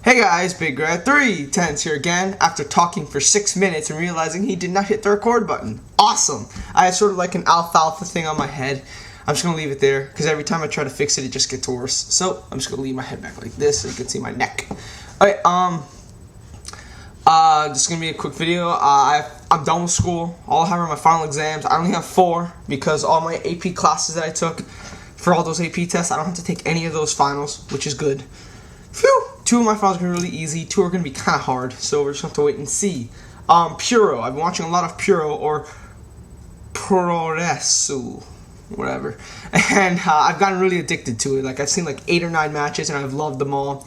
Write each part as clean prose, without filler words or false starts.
Hey guys, Big Red 310s here again after talking for 6 minutes and realizing he did not hit the record button. Awesome! I had sort of like an alfalfa thing on my head. I'm just going to leave it there because every time I try to fix it, it just gets worse. So I'm just going to leave my head back like this so you can see my neck. Alright, this is going to be a quick video. I'm done with school. All I have are my final exams. I only have 4 because all my AP classes that I took for all those AP tests, I don't have to take any of those finals, which is good. Phew! 2 of my finals are going to be really easy, 2 are going to be kind of hard, so we're just going to have to wait and see. Puro. I've been watching a lot of Puro, or Puroresu, whatever. And I've gotten really addicted to it. Like, I've seen like 8 or 9 matches, and I've loved them all.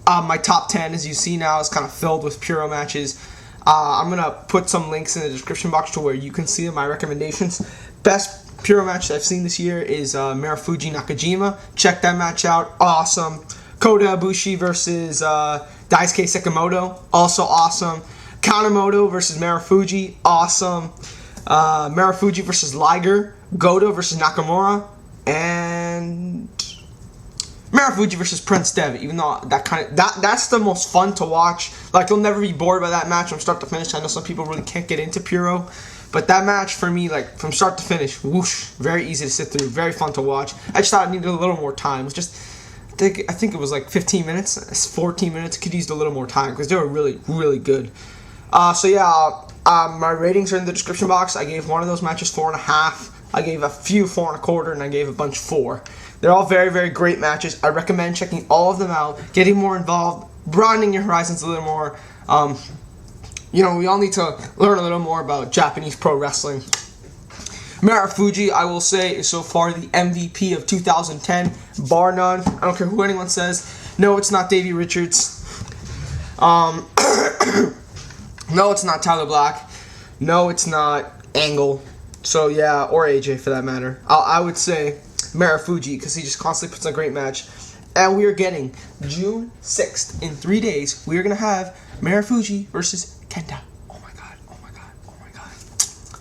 My top 10, as you see now, is kind of filled with Puro matches. I'm going to put some links in the description box to where you can see my recommendations. Best Puro match I've seen this year is Marufuji Nakajima. Check that match out. Awesome. Kota Ibushi versus Daisuke Sekimoto, also awesome. Kanemoto versus Marufuji, awesome. Marufuji versus Liger, Goto versus Nakamura, and Marufuji versus Prince Devitt. Even though that's the most fun to watch. Like, you'll never be bored by that match from start to finish. I know some people really can't get into Puro, but that match for me, like from start to finish, whoosh, very easy to sit through, very fun to watch. I just thought I needed a little more time. It was just, I think it was like 15 minutes, 14 minutes. Could use a little more time because they were really, really good. So yeah, my ratings are in the description box. I gave one of those matches 4.5. I gave a few 4.25, and I gave a bunch 4. They're all very, very great matches. I recommend checking all of them out, getting more involved, broadening your horizons a little more. You know, we all need to learn a little more about Japanese pro wrestling. Marufuji, I will say, is so far the MVP of 2010, bar none. I don't care who anyone says. No, it's not Davey Richards. No, it's not Tyler Black. No, it's not Angle. So yeah, or AJ for that matter. I would say Marufuji because he just constantly puts on a great match. And we are getting June 6th in 3 days. We are gonna have Marufuji versus Kota.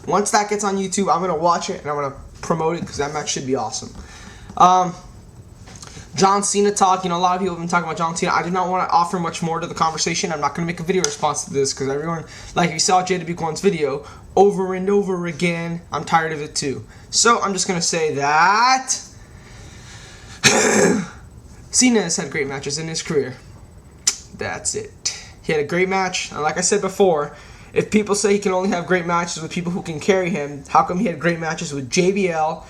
Once that gets on YouTube, I'm going to watch it and I'm going to promote it because that match should be awesome. John Cena talk. You know, a lot of people have been talking about John Cena. I do not want to offer much more to the conversation. I'm not going to make a video response to this because everyone, like if you saw JW1's video over and over again, I'm tired of it too. So I'm just going to say that Cena has had great matches in his career. That's it. He had a great match. And like I said before, if people say he can only have great matches with people who can carry him, how come he had great matches with JBL,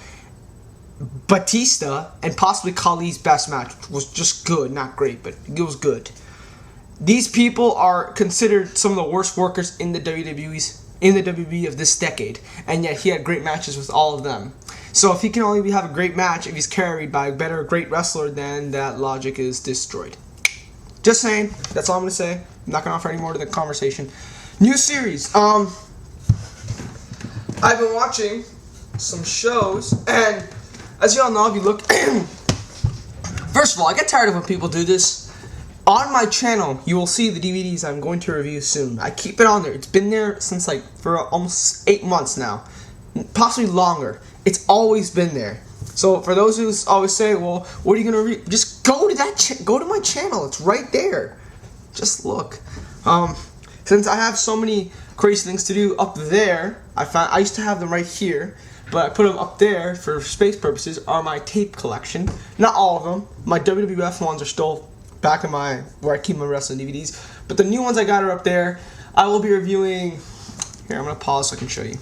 Batista, and possibly Khali's best match, which was just good, not great, but it was good. These people are considered some of the worst workers in the WWE of this decade, and yet he had great matches with all of them. So if he can only have a great match if he's carried by a better great wrestler, then that logic is destroyed. Just saying. That's all I'm going to say. I'm not going to offer any more to the conversation. New series. I've been watching some shows, and as y'all know, if you look, first of all, I get tired of when people do this. On my channel, you will see the DVDs I'm going to review soon. I keep it on there. It's been there since like for almost 8 months now, possibly longer. It's always been there. So for those who always say, "Well, what are you gonna read?" Just go to that. Go to my channel. It's right there. Just look. Since I have so many crazy things to do up there, I used to have them right here, but I put them up there for space purposes. Are my tape collection? Not all of them. My WWF ones are still back in where I keep my wrestling DVDs, but the new ones I got are up there. I will be reviewing. Here, I'm gonna pause so I can show you.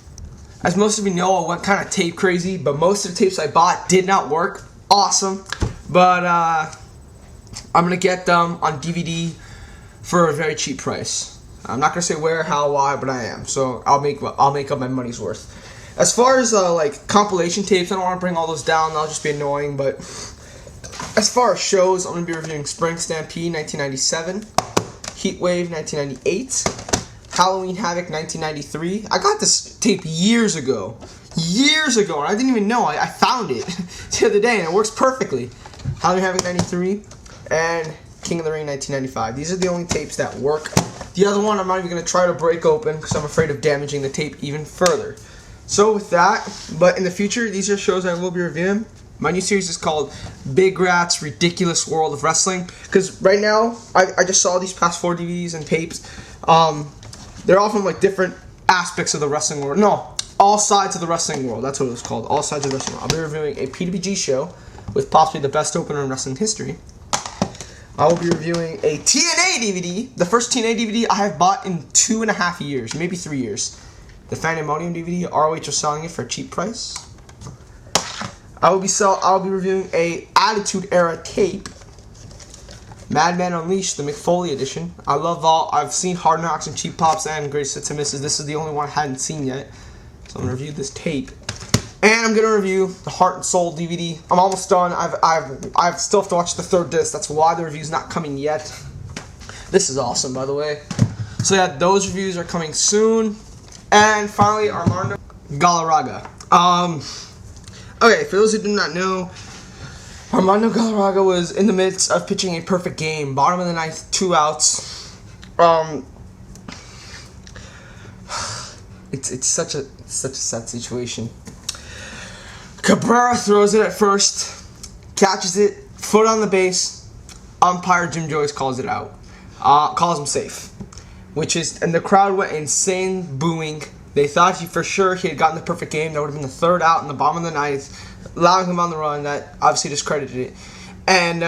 As most of you know, I went kind of tape crazy, but most of the tapes I bought did not work. Awesome, but I'm gonna get them on DVD for a very cheap price. I'm not gonna say where, how, why, but I am. So I'll make up my money's worth. As far as like compilation tapes, I don't want to bring all those down. That'll just be annoying. But as far as shows, I'm gonna be reviewing Spring Stampede 1997, Heatwave 1998, Halloween Havoc 1993. I got this tape years ago, and I didn't even know. I found it the other day, and it works perfectly. Halloween Havoc 93 and King of the Ring 1995. These are the only tapes that work. The other one I'm not even going to try to break open because I'm afraid of damaging the tape even further. So with that, but in the future, these are shows I will be reviewing. My new series is called Big Rat's Ridiculous World of Wrestling. Because right now, I just saw these past 4 DVDs and tapes. They're all from like different aspects of the wrestling world. No, all sides of the wrestling world. That's what it was called. All sides of the wrestling world. I'll be reviewing a PWG show with possibly the best opener in wrestling history. I will be reviewing a TNA DVD. The first TNA DVD I have bought in 2.5 years, maybe 3 years. The Kanemoto DVD. ROH was selling it for a cheap price. I will be reviewing a Attitude Era tape. Madman Unleashed, the McFoley edition. I've seen Hard Knocks and Cheap Pops and Greatest Hits and Misses. This is the only one I hadn't seen yet. So I'm going to review this tape. And I'm going to review the Heart and Soul DVD. I'm almost done. I've still have to watch the 3rd disc. That's why the review's not coming yet. This is awesome, by the way. So yeah, those reviews are coming soon. And finally, Armando Galarraga. Okay, for those who do not know, Armando Galarraga was in the midst of pitching a perfect game. Bottom of the 9th, 2 outs. It's such a sad situation. Cabrera throws it at first, catches it, foot on the base. Umpire Jim Joyce calls it out, calls him safe, and the crowd went insane booing. They thought for sure he had gotten the perfect game. That would have been the 3rd out in the bottom of the 9th, allowing him on the run. That obviously discredited it. And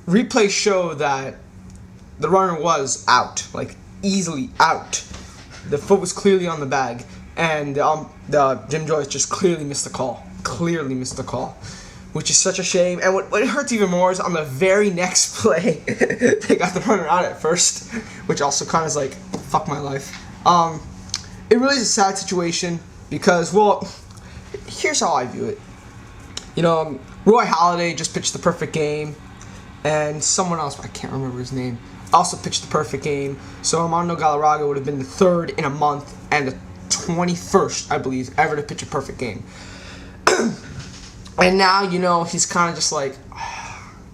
replays show that the runner was out, like easily out. The foot was clearly on the bag, and the Jim Joyce just clearly missed the call. Which is such a shame. And what hurts even more is on the very next play, they got the runner out at first, which also kind of is like, fuck my life. It really is a sad situation because, well, here's how I view it. You know, Roy Halladay just pitched the perfect game, and someone else, I can't remember his name, also pitched the perfect game. So Armando Galarraga would have been the 3rd in a month and the 21st, I believe, ever to pitch a perfect game. And now, you know, he's kind of just like,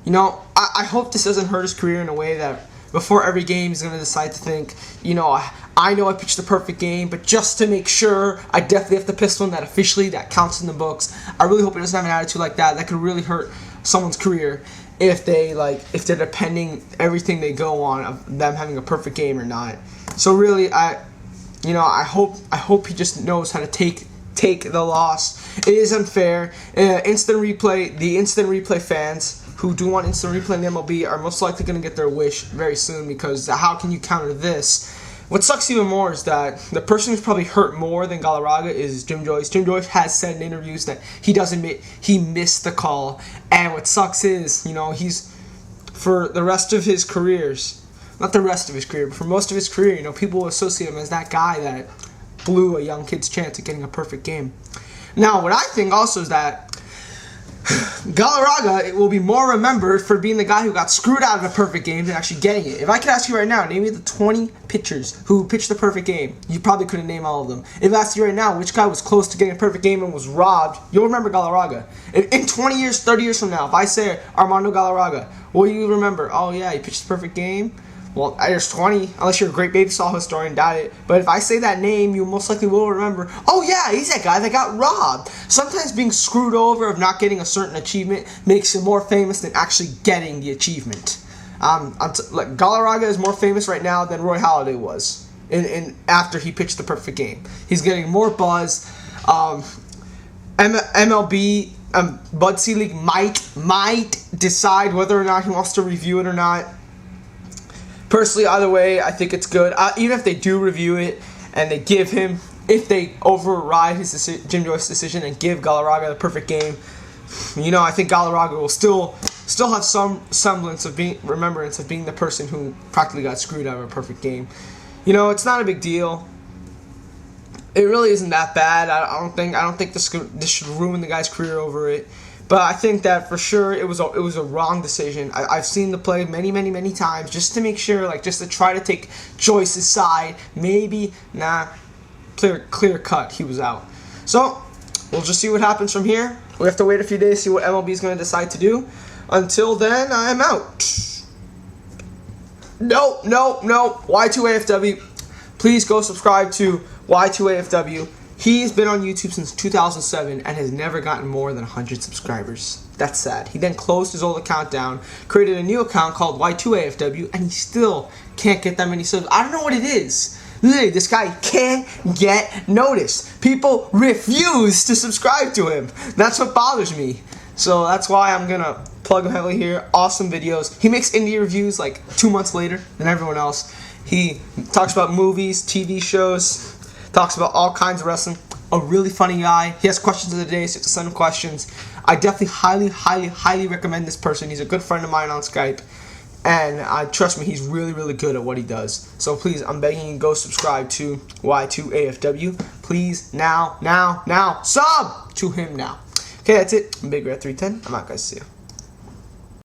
you know, I hope this doesn't hurt his career in a way that before every game he's going to decide to think, you know, I know I pitched the perfect game, but just to make sure, I definitely have to piss one that officially that counts in the books. I really hope he doesn't have an attitude like that. That could really hurt someone's career if they're depending everything they go on of them having a perfect game or not. So really, I hope he just knows how to take the loss. It is unfair. The instant replay fans who do want instant replay in the MLB are most likely going to get their wish very soon, because how can you counter this? What sucks even more is that the person who's probably hurt more than Galarraga is Jim Joyce. Jim Joyce has said in interviews that he does admit he missed the call. And what sucks is, you know, he's, for the rest of his careers, not the rest of his career, but for most of his career, you know, people will associate him as that guy that blew a young kid's chance at getting a perfect game. Now, what I think also is that Galarraga will be more remembered for being the guy who got screwed out of a perfect game than actually getting it. If I could ask you right now, name me the 20 pitchers who pitched the perfect game, you probably couldn't name all of them. If I asked you right now which guy was close to getting a perfect game and was robbed, you'll remember Galarraga. In 20 years, 30 years from now, if I say Armando Galarraga, what will you remember? Oh yeah, he pitched the perfect game. Well, there's 20, unless you're a great baseball historian, doubt it. But if I say that name, you most likely will remember, oh yeah, he's that guy that got robbed. Sometimes being screwed over of not getting a certain achievement makes you more famous than actually getting the achievement. Galarraga is more famous right now than Roy Halladay was after he pitched the perfect game. He's getting more buzz. MLB, Bud Selig might decide whether or not he wants to review it or not. Personally, either way, I think it's good. Even if they do review it and they give him, if they override his Jim Joyce's decision and give Galarraga the perfect game, you know, I think Galarraga will still have some semblance of remembrance of being the person who practically got screwed out of a perfect game. You know, it's not a big deal. It really isn't that bad. I don't think this should ruin the guy's career over it. But I think that for sure it was a wrong decision. I've seen the play many times just to make sure, like, just to try to take Joyce's side. Maybe, clear cut, he was out. So we'll just see what happens from here. We have to wait a few days to see what MLB is going to decide to do. Until then, I'm out. No. Y2AFW. Please go subscribe to Y2AFW. He's been on YouTube since 2007 and has never gotten more than 100 subscribers. That's sad. He then closed his old account down, created a new account called Y2AFW, and he still can't get that many subs. I don't know what it is. Literally, this guy can't get noticed. People refuse to subscribe to him. That's what bothers me. So that's why I'm gonna plug him heavily here. Awesome videos. He makes indie reviews like 2 months later than everyone else. He talks about movies, TV shows, talks about all kinds of wrestling. A really funny guy. He has questions of the day, so to send him questions. I definitely highly recommend this person. He's a good friend of mine on Skype. And trust me, he's really good at what he does. So please, I'm begging you, go subscribe to Y2AFW. Please, now, sub to him now. Okay, that's it. I'm Big Red 310. I'm out, guys. See ya.